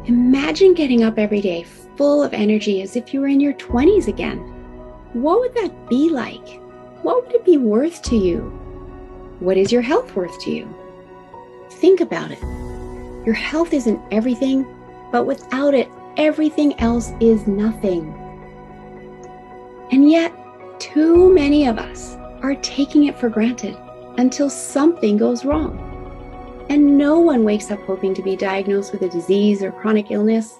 Imagine getting up every day full of energy as if you were in your 20s again. What would that be like? What would it be worth to you? What is your health worth to you? Think about it. Your health isn't everything, but without it, everything else is nothing. And yet, too many of us are taking it for granted until something goes wrong. And no one wakes up hoping to be diagnosed with a disease or chronic illness.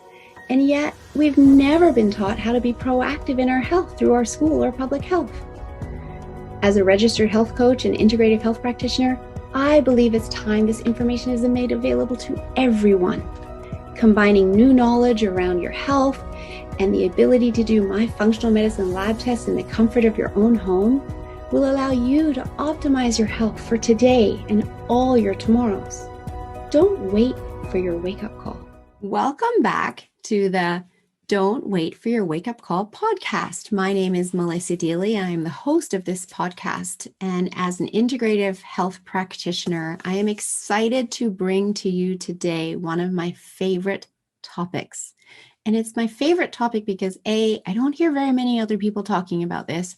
And yet, we've never been taught how to be proactive in our health through our school or public health. As a registered health coach and integrative health practitioner, I believe it's time this information is made available to everyone. Combining new knowledge around your health and the ability to do my functional medicine lab tests in the comfort of your own home will allow you to optimize your health for today and all your tomorrows. Don't wait for your wake-up call. Welcome back to the Don't Wait for Your Wake-Up Call podcast. My name is Melissa Deely. I'm the host of this podcast. And as an integrative health practitioner, I am excited to bring to you today one of my favorite topics. And it's my favorite topic because A, I don't hear very many other people talking about this.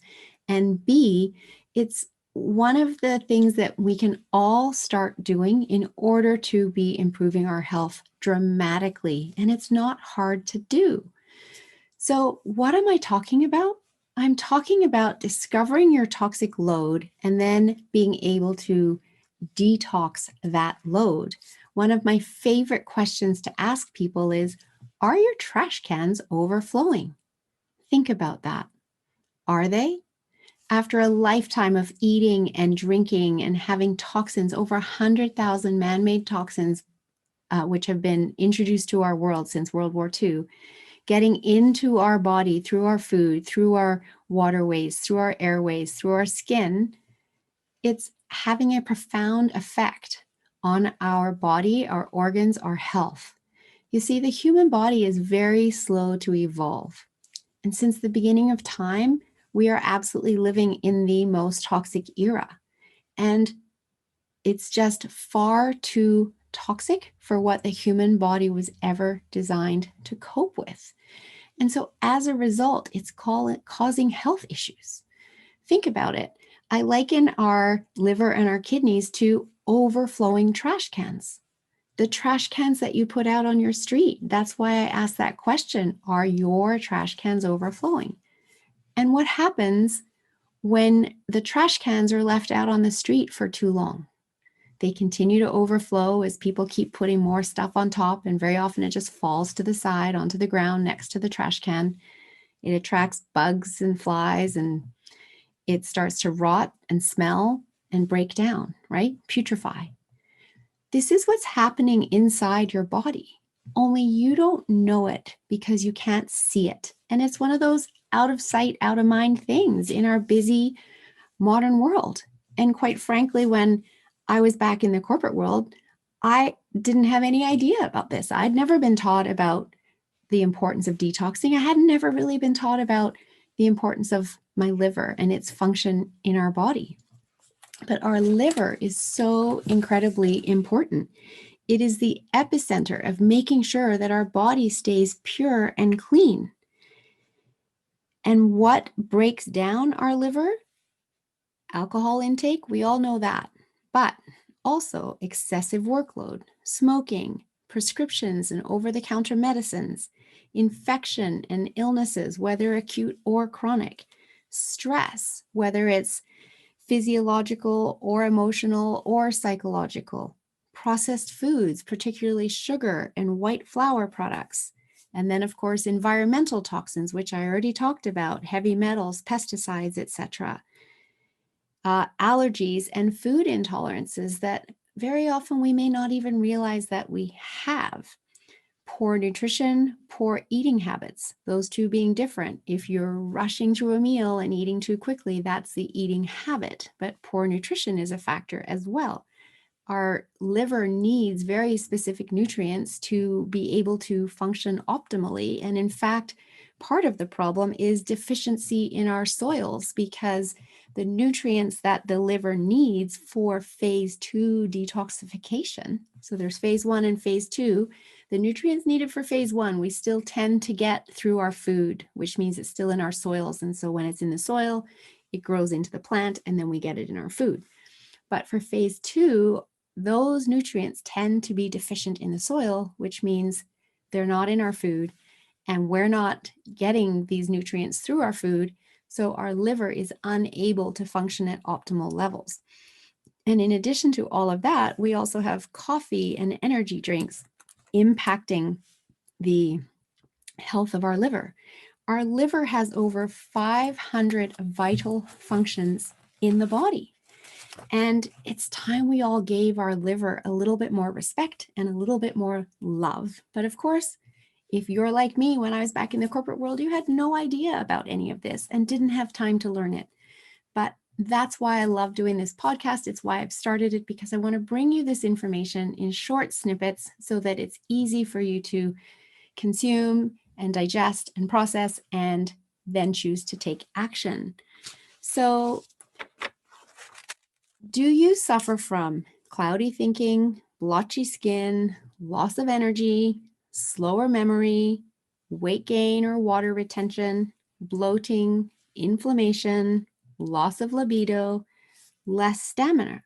And B, it's one of the things that we can all start doing in order to be improving our health dramatically. And it's not hard to do. So what am I talking about? I'm talking about discovering your toxic load and then being able to detox that load. One of my favorite questions to ask people is, are your trash cans overflowing? Think about that. Are they? After a lifetime of eating and drinking and having toxins, over 100,000 man-made toxins, which have been introduced to our world since World War II, getting into our body through our food, through our waterways, through our airways, through our skin, it's having a profound effect on our body, our organs, our health. You see, the human body is very slow to evolve. And since the beginning of time, we are absolutely living in the most toxic era. And it's just far too toxic for what the human body was ever designed to cope with. And so as a result, it's causing health issues. Think about it. I liken our liver and our kidneys to overflowing trash cans. The trash cans that you put out on your street. That's why I asked that question. Are your trash cans overflowing? And what happens when the trash cans are left out on the street for too long? They continue to overflow as people keep putting more stuff on top, and very often it just falls to the side onto the ground next to the trash can. It attracts bugs and flies, and it starts to rot and smell and break down, right? Putrefy. This is what's happening inside your body. Only you don't know it because you can't see it. And it's one of those out of sight, out of mind things in our busy modern world. And quite frankly, when I was back in the corporate world, I didn't have any idea about this. I'd never been taught about the importance of detoxing. I had never really been taught about the importance of my liver and its function in our body. But our liver is so incredibly important. It is the epicenter of making sure that our body stays pure and clean. And what breaks down our liver? Alcohol intake, we all know that. But also excessive workload, smoking, prescriptions and over-the-counter medicines, infection and illnesses, whether acute or chronic, stress, whether it's physiological or emotional or psychological, processed foods, particularly sugar and white flour products. And then, of course, environmental toxins, which I already talked about, heavy metals, pesticides, etc. Allergies and food intolerances that very often we may not even realize that we have. Poor nutrition, poor eating habits, those two being different. If you're rushing through a meal and eating too quickly, that's the eating habit, but poor nutrition is a factor as well. Our liver needs very specific nutrients to be able to function optimally. And in fact, part of the problem is deficiency in our soils because the nutrients that the liver needs for phase 2 detoxification. So there's phase 1 and phase 2. The nutrients needed for phase one, we still tend to get through our food, which means it's still in our soils. And so when it's in the soil, it grows into the plant and then we get it in our food. But for phase two, those nutrients tend to be deficient in the soil, which means they're not in our food and we're not getting these nutrients through our food. So our liver is unable to function at optimal levels. And in addition to all of that, we also have coffee and energy drinks impacting the health of our liver. Our liver has over 500 vital functions in the body. And it's time we all gave our liver a little bit more respect and a little bit more love. But of course, if you're like me, when I was back in the corporate world, you had no idea about any of this and didn't have time to learn it. But that's why I love doing this podcast. It's why I've started it, because I want to bring you this information in short snippets so that it's easy for you to consume and digest and process and then choose to take action. So, do you suffer from cloudy thinking, blotchy skin, loss of energy, slower memory, weight gain or water retention, bloating, inflammation, loss of libido, less stamina?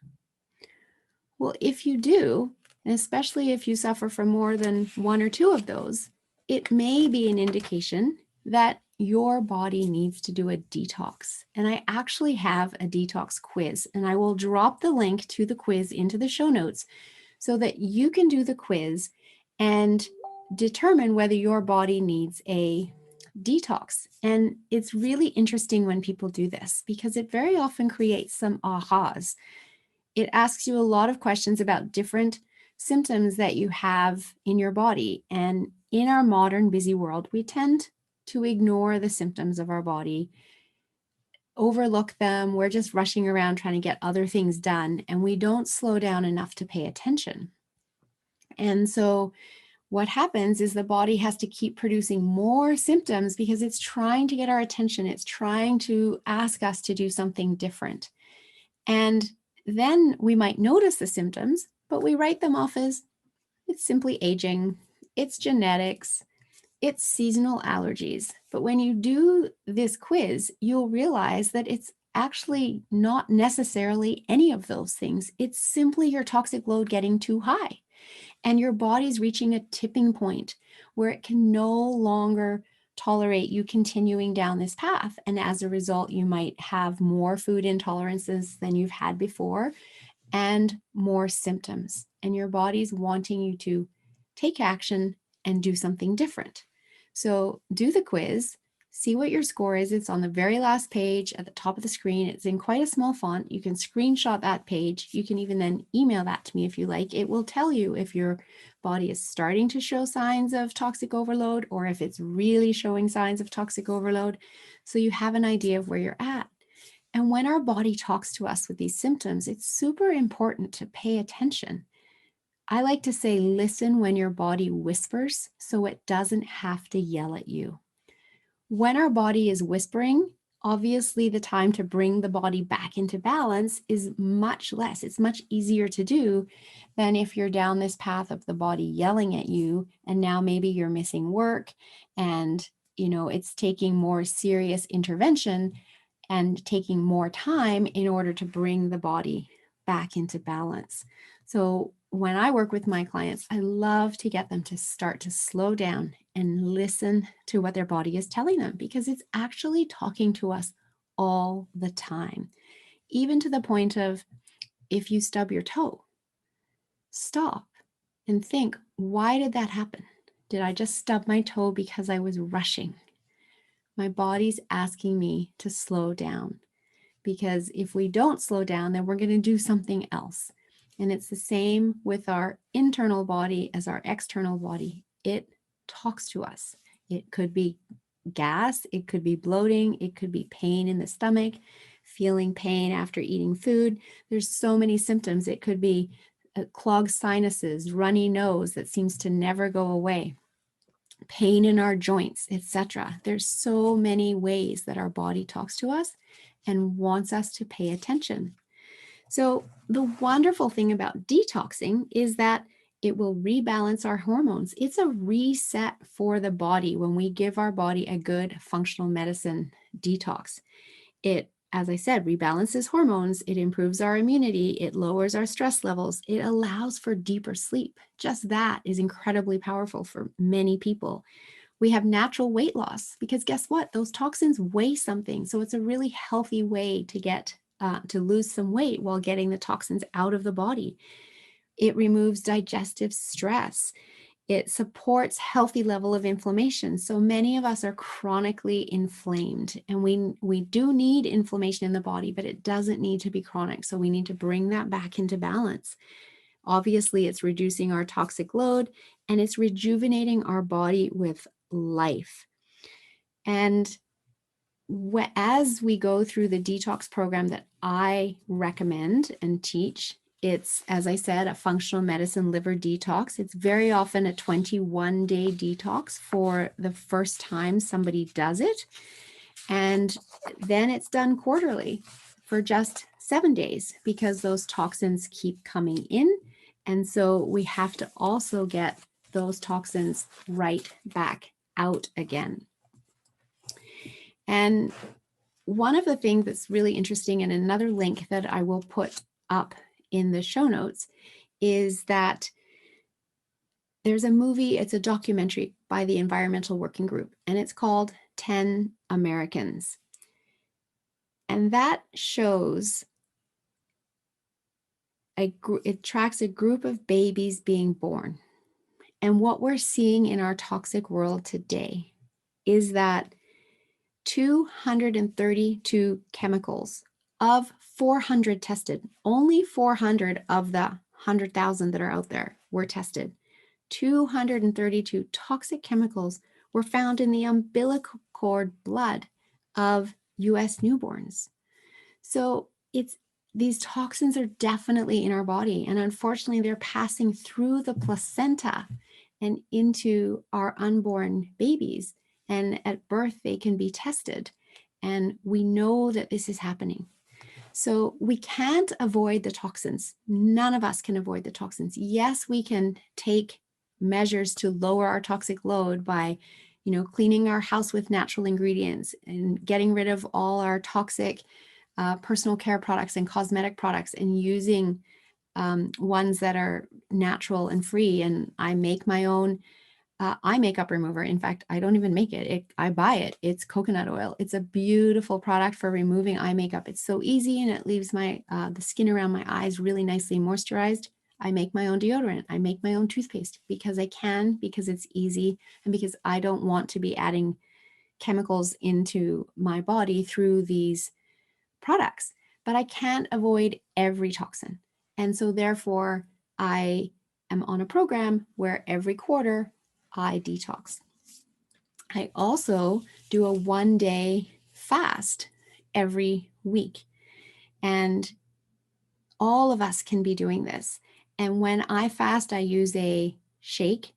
Well, if you do, and especially if you suffer from more than one or two of those, it may be an indication that your body needs to do a detox. And I actually have a detox quiz, and I will drop the link to the quiz into the show notes so that you can do the quiz and determine whether your body needs a detox. And it's really interesting when people do this because it very often creates some ahas. It asks you a lot of questions about different symptoms that you have in your body. And in our modern busy world, we tend to ignore the symptoms of our body, overlook them. We're just rushing around trying to get other things done, and we don't slow down enough to pay attention. And so what happens is the body has to keep producing more symptoms because it's trying to get our attention. It's trying to ask us to do something different. And then we might notice the symptoms, but we write them off as it's simply aging, it's genetics, it's seasonal allergies. But when you do this quiz, you'll realize that it's actually not necessarily any of those things. It's simply your toxic load getting too high. And your body's reaching a tipping point where it can no longer tolerate you continuing down this path. And as a result, you might have more food intolerances than you've had before and more symptoms. And your body's wanting you to take action and do something different. So do the quiz, see what your score is. It's on the very last page at the top of the screen. It's in quite a small font. You can screenshot that page. You can even then email that to me if you like. It will tell you if your body is starting to show signs of toxic overload or if it's really showing signs of toxic overload. So you have an idea of where you're at. And when our body talks to us with these symptoms, it's super important to pay attention. I like to say, listen when your body whispers so it doesn't have to yell at you. When our body is whispering, obviously the time to bring the body back into balance is much less. It's much easier to do than if you're down this path of the body yelling at you and now maybe you're missing work and it's taking more serious intervention and taking more time in order to bring the body back into balance. So when I work with my clients, I love to get them to start to slow down and listen to what their body is telling them because it's actually talking to us all the time, even to the point of if you stub your toe, stop and think, why did that happen? Did I just stub my toe because I was rushing? My body's asking me to slow down because if we don't slow down, then we're going to do something else. And it's the same with our internal body as our external body. It talks to us. It could be gas, it could be bloating, it could be pain in the stomach, feeling pain after eating food. There's so many symptoms. It could be clogged sinuses, runny nose that seems to never go away, pain in our joints, etc. There's so many ways that our body talks to us and wants us to pay attention. So the wonderful thing about detoxing is that it will rebalance our hormones. It's a reset for the body when we give our body a good functional medicine detox. It, as I said, rebalances hormones. It improves our immunity. It lowers our stress levels. It allows for deeper sleep. Just that is incredibly powerful for many people. We have natural weight loss because guess what? Those toxins weigh something. So it's a really healthy way to get to lose some weight while getting the toxins out of the body. It removes digestive stress. It supports healthy level of inflammation. So many of us are chronically inflamed, and we do need inflammation in the body, but it doesn't need to be chronic. So we need to bring that back into balance. Obviously, it's reducing our toxic load and it's rejuvenating our body with life. And as we go through the detox program that I recommend and teach, it's, as I said, a functional medicine liver detox. It's very often a 21-day detox for the first time somebody does it. And then it's done quarterly for just 7 days because those toxins keep coming in. And so we have to also get those toxins right back out again. And one of the things that's really interesting, and another link that I will put up in the show notes, is that there's a movie, it's a documentary by the Environmental Working Group, and it's called 10 Americans. And that shows it tracks a group of babies being born. And what we're seeing in our toxic world today is that 232 chemicals of 400 tested, only 400 of the 100,000 that are out there were tested. 232 toxic chemicals were found in the umbilical cord blood of US newborns. So these toxins are definitely in our body, and unfortunately they're passing through the placenta and into our unborn babies. And at birth, they can be tested. And we know that this is happening. So we can't avoid the toxins. None of us can avoid the toxins. Yes, we can take measures to lower our toxic load by, cleaning our house with natural ingredients and getting rid of all our toxic personal care products and cosmetic products and using ones that are natural and free. And I make my own eye makeup remover. In fact, I don't even make it. I buy it. It's coconut oil. It's a beautiful product for removing eye makeup. It's so easy, and it leaves the skin around my eyes really nicely moisturized. I make my own deodorant. I make my own toothpaste because I can, because it's easy, and because I don't want to be adding chemicals into my body through these products. But I can't avoid every toxin. And so therefore, I am on a program where every quarter I detox. I also do a 1-day fast every week. And all of us can be doing this. And when I fast, I use a shake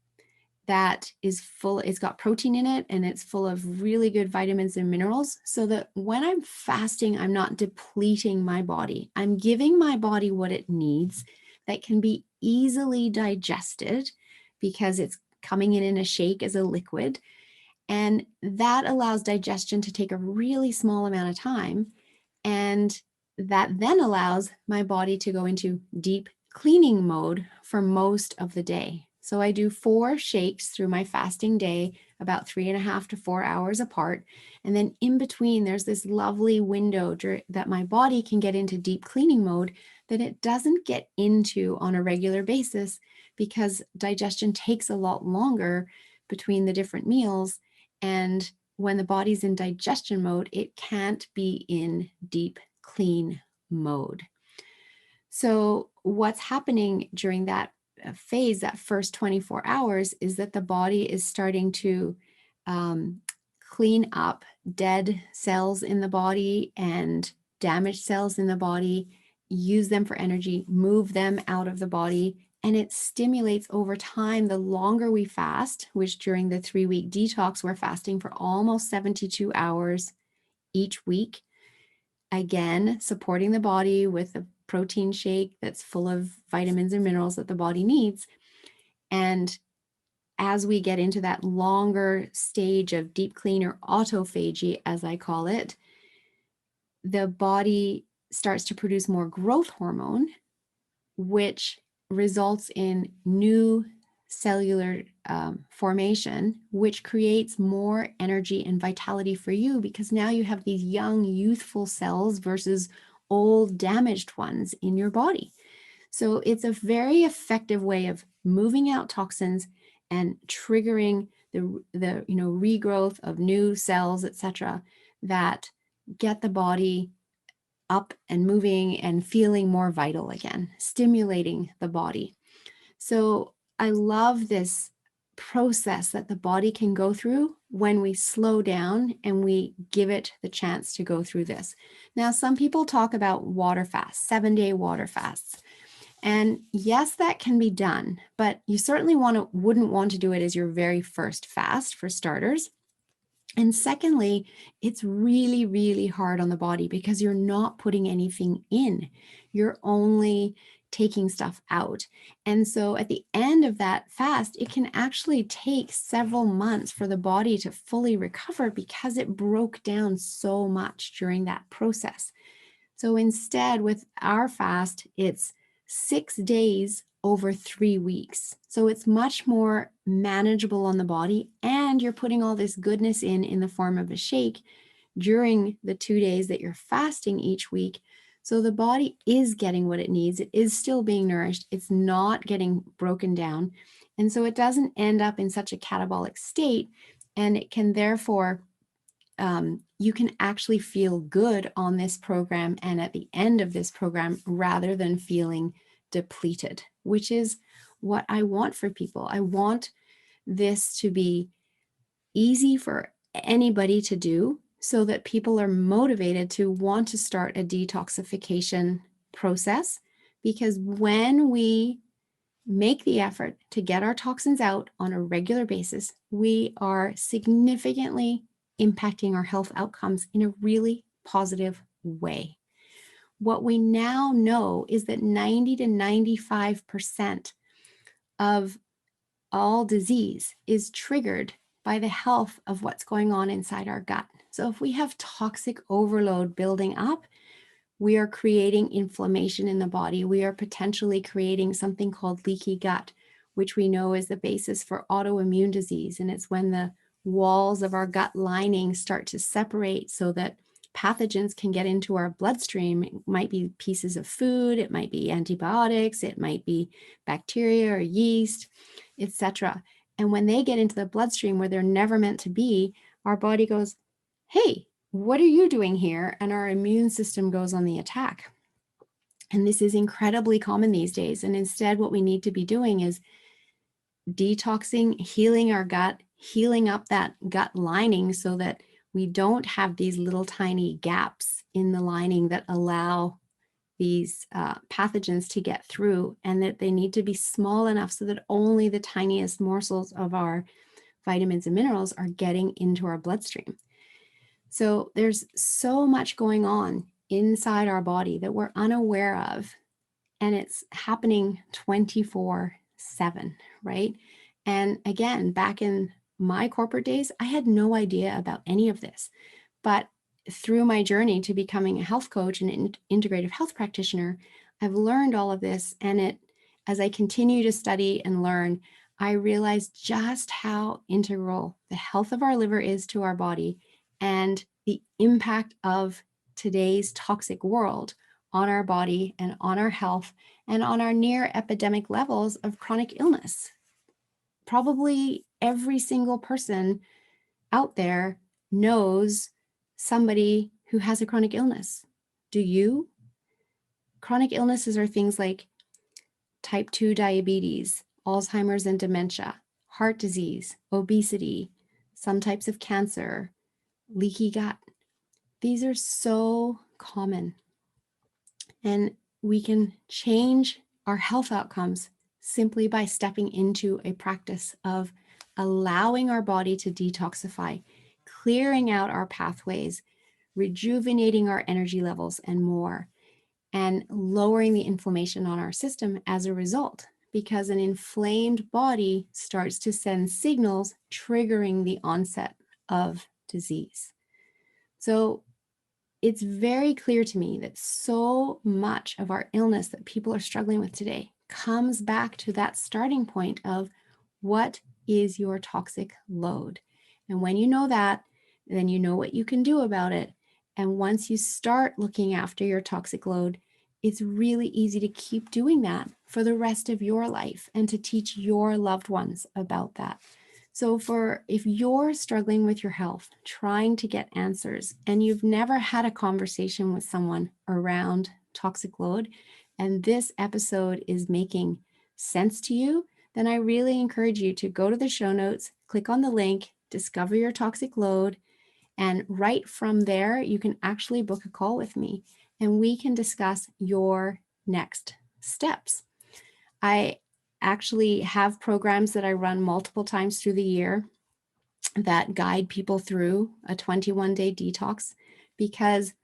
that is full, it's got protein in it, and it's full of really good vitamins and minerals, so that when I'm fasting, I'm not depleting my body. I'm giving my body what it needs that can be easily digested because it's coming in a shake as a liquid. And that allows digestion to take a really small amount of time. And that then allows my body to go into deep cleaning mode for most of the day. So I do 4 shakes through my fasting day, about 3.5 to 4 hours apart. And then in between, there's this lovely window that my body can get into deep cleaning mode that it doesn't get into on a regular basis because digestion takes a lot longer between the different meals. And when the body's in digestion mode, it can't be in deep clean mode. So what's happening during that phase, that first 24 hours, is that the body is starting to clean up dead cells in the body and damaged cells in the body, use them for energy, move them out of the body. And it stimulates over time. The longer we fast, which during the 3-week detox, we're fasting for almost 72 hours each week. Again, supporting the body with a protein shake that's full of vitamins and minerals that the body needs. And as we get into that longer stage of deep clean or autophagy, as I call it, the body starts to produce more growth hormone, which results in new cellular formation, which creates more energy and vitality for you, because now you have these young, youthful cells versus old, damaged ones in your body. So it's a very effective way of moving out toxins and triggering the regrowth of new cells, etc., that get the body up and moving and feeling more vital again, stimulating the body. So I love this process that the body can go through when we slow down and we give it the chance to go through this. Now, some people talk about water fasts, 7-day water fasts. And yes, that can be done, but you certainly wouldn't want to do it as your very first fast, for starters. And secondly, it's really, really hard on the body because you're not putting anything in. You're only taking stuff out. And so at the end of that fast, it can actually take several months for the body to fully recover because it broke down so much during that process. So instead, with our fast, it's 6 days over 3 weeks. So it's much more manageable on the body, and you're putting all this goodness in the form of a shake during the 2 days that you're fasting each week. So the body is getting what it needs. It is still being nourished. It's not getting broken down. And so it doesn't end up in such a catabolic state, and it can therefore you can actually feel good on this program and at the end of this program rather than feeling depleted, which is what I want for people. I want this to be easy for anybody to do so that people are motivated to want to start a detoxification process, because when we make the effort to get our toxins out on a regular basis, we are significantly impacting our health outcomes in a really positive way. What we now know is that 90 to 95% of all disease is triggered by the health of what's going on inside our gut. So if we have toxic overload building up, we are creating inflammation in the body. We are potentially creating something called leaky gut, which we know is the basis for autoimmune disease. And it's when the walls of our gut lining start to separate so that pathogens can get into our bloodstream. It might be pieces of food, it might be antibiotics, it might be bacteria or yeast, etc. And when they get into the bloodstream where they're never meant to be, our body goes, hey, what are you doing here? And our immune system goes on the attack. And this is incredibly common these days. And instead, what we need to be doing is detoxing, healing our gut, healing up that gut lining so that we don't have these little tiny gaps in the lining that allow these pathogens to get through, and that they need to be small enough so that only the tiniest morsels of our vitamins and minerals are getting into our bloodstream. So there's so much going on inside our body that we're unaware of, and it's happening 24/7, right? And again, back in my corporate days, I had no idea about any of this. But through my journey to becoming a health coach and an integrative health practitioner, I've learned all of this. And as I continue to study and learn, I realized just how integral the health of our liver is to our body and the impact of today's toxic world on our body and on our health and on our near epidemic levels of chronic illness. Probably every single person out there knows somebody who has a chronic illness. Do you? Chronic illnesses are things like type 2 diabetes, Alzheimer's and dementia, heart disease, obesity, some types of cancer, leaky gut. These are so common. And we can change our health outcomes simply by stepping into a practice of allowing our body to detoxify, clearing out our pathways, rejuvenating our energy levels and more, and lowering the inflammation on our system as a result. because an inflamed body starts to send signals triggering the onset of disease. So it's very clear to me that so much of our illness that people are struggling with today comes back to that starting point of what is your toxic load? And when you know that, then you know what you can do about it. And once you start looking after your toxic load, it's really easy to keep doing that for the rest of your life and to teach your loved ones about that. So if you're struggling with your health, trying to get answers, and you've never had a conversation with someone around toxic load, and this episode is making sense to you, then I really encourage you to go to the show notes, click on the link, discover your toxic load, and right from there, you can actually book a call with me and we can discuss your next steps. I actually have programs that I run multiple times through the year that guide people through a 21-day detox, because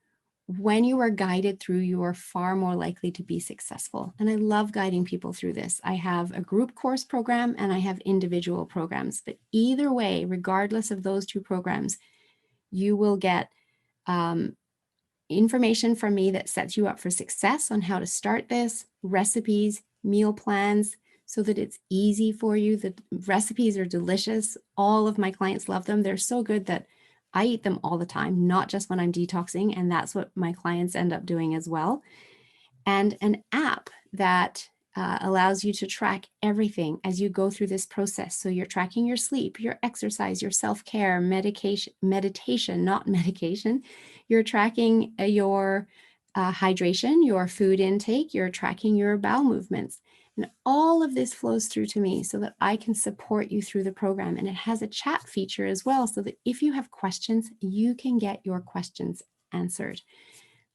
when you are guided through, you are far more likely to be successful. And I love guiding people through this. I have a group course program and I have individual programs, but either way, regardless of those two programs, you will get information from me that sets you up for success on how to start this, recipes, meal plans, so that it's easy for you. The recipes are delicious. All of my clients love them. They're so good that I eat them all the time, not just when I'm detoxing. And that's what my clients end up doing as well. And an app that allows you to track everything as you go through this process. So you're tracking your sleep, your exercise, your self-care, meditation, not medication. You're tracking your hydration, your food intake, you're tracking your bowel movements. And all of this flows through to me so that I can support you through the program. And it has a chat feature as well, so that if you have questions, you can get your questions answered.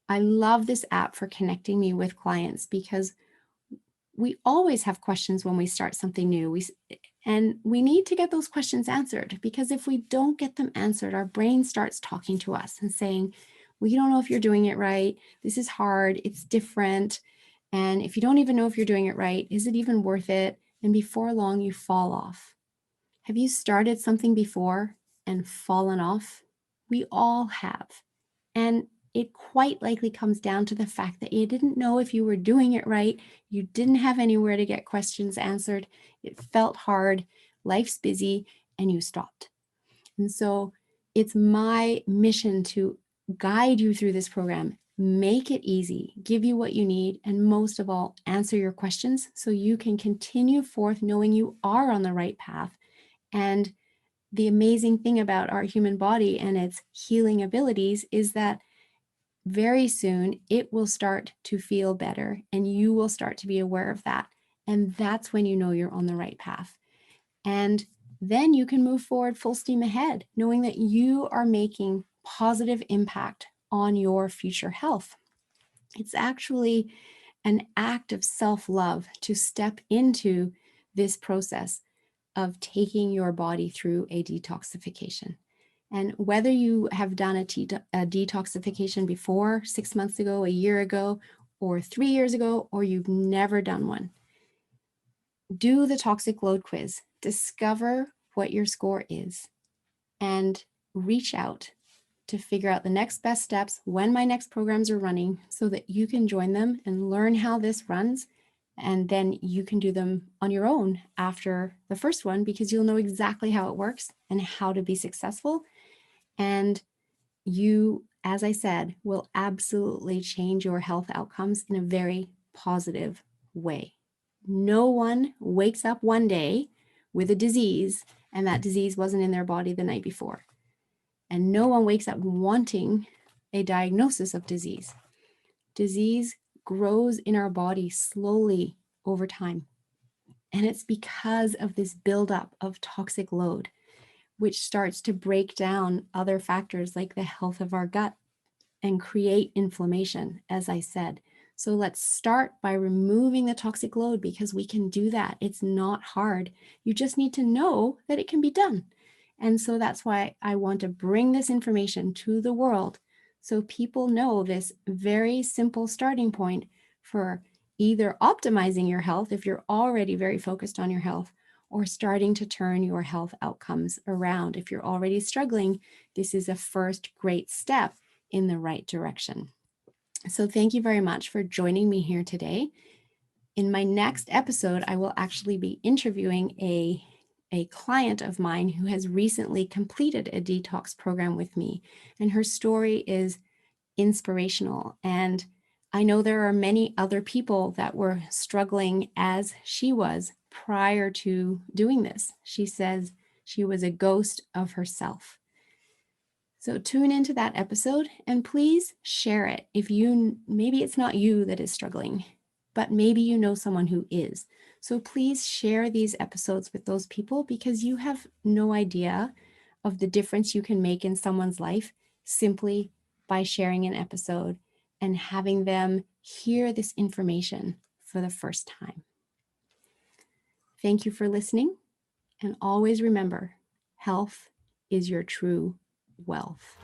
I love this app for connecting me with clients because we always have questions when we start something new. And we need to get those questions answered, because if we don't get them answered, our brain starts talking to us and saying, well, you don't know if you're doing it right. This is hard. It's different. And if you don't even know if you're doing it right, is it even worth it? And before long, you fall off. Have you started something before and fallen off? We all have. And it quite likely comes down to the fact that you didn't know if you were doing it right. You didn't have anywhere to get questions answered. It felt hard. Life's busy, and you stopped. And so it's my mission to guide you through this program, make it easy, give you what you need, and most of all, answer your questions so you can continue forth knowing you are on the right path. And the amazing thing about our human body and its healing abilities is that very soon it will start to feel better and you will start to be aware of that. And that's when you know you're on the right path. And then you can move forward full steam ahead, knowing that you are making positive impact on your future health. It's actually an act of self-love to step into this process of taking your body through a detoxification. And whether you have done a detoxification before, 6 months ago, a year ago, or 3 years ago, or you've never done one, do the toxic load quiz, discover what your score is, and reach out to figure out the next best steps when my next programs are running so that you can join them and learn how this runs. And then you can do them on your own after the first one, because you'll know exactly how it works and how to be successful. And you, as I said, will absolutely change your health outcomes in a very positive way. No one wakes up one day with a disease and that disease wasn't in their body the night before. And no one wakes up wanting a diagnosis of disease. Disease grows in our body slowly over time. And it's because of this buildup of toxic load, which starts to break down other factors like the health of our gut and create inflammation, as I said. So let's start by removing the toxic load, because we can do that. It's not hard. You just need to know that it can be done. And so that's why I want to bring this information to the world so people know this very simple starting point for either optimizing your health if you're already very focused on your health, or starting to turn your health outcomes around. If you're already struggling, this is a first great step in the right direction. So thank you very much for joining me here today. In my next episode, I will actually be interviewing a client of mine who has recently completed a detox program with me. And her story is inspirational. And I know there are many other people that were struggling as she was prior to doing this. She says she was a ghost of herself. So tune into that episode and please share it. If maybe it's not you that is struggling, but maybe you know someone who is. So please share these episodes with those people, because you have no idea of the difference you can make in someone's life simply by sharing an episode and having them hear this information for the first time. Thank you for listening, and always remember, health is your true wealth.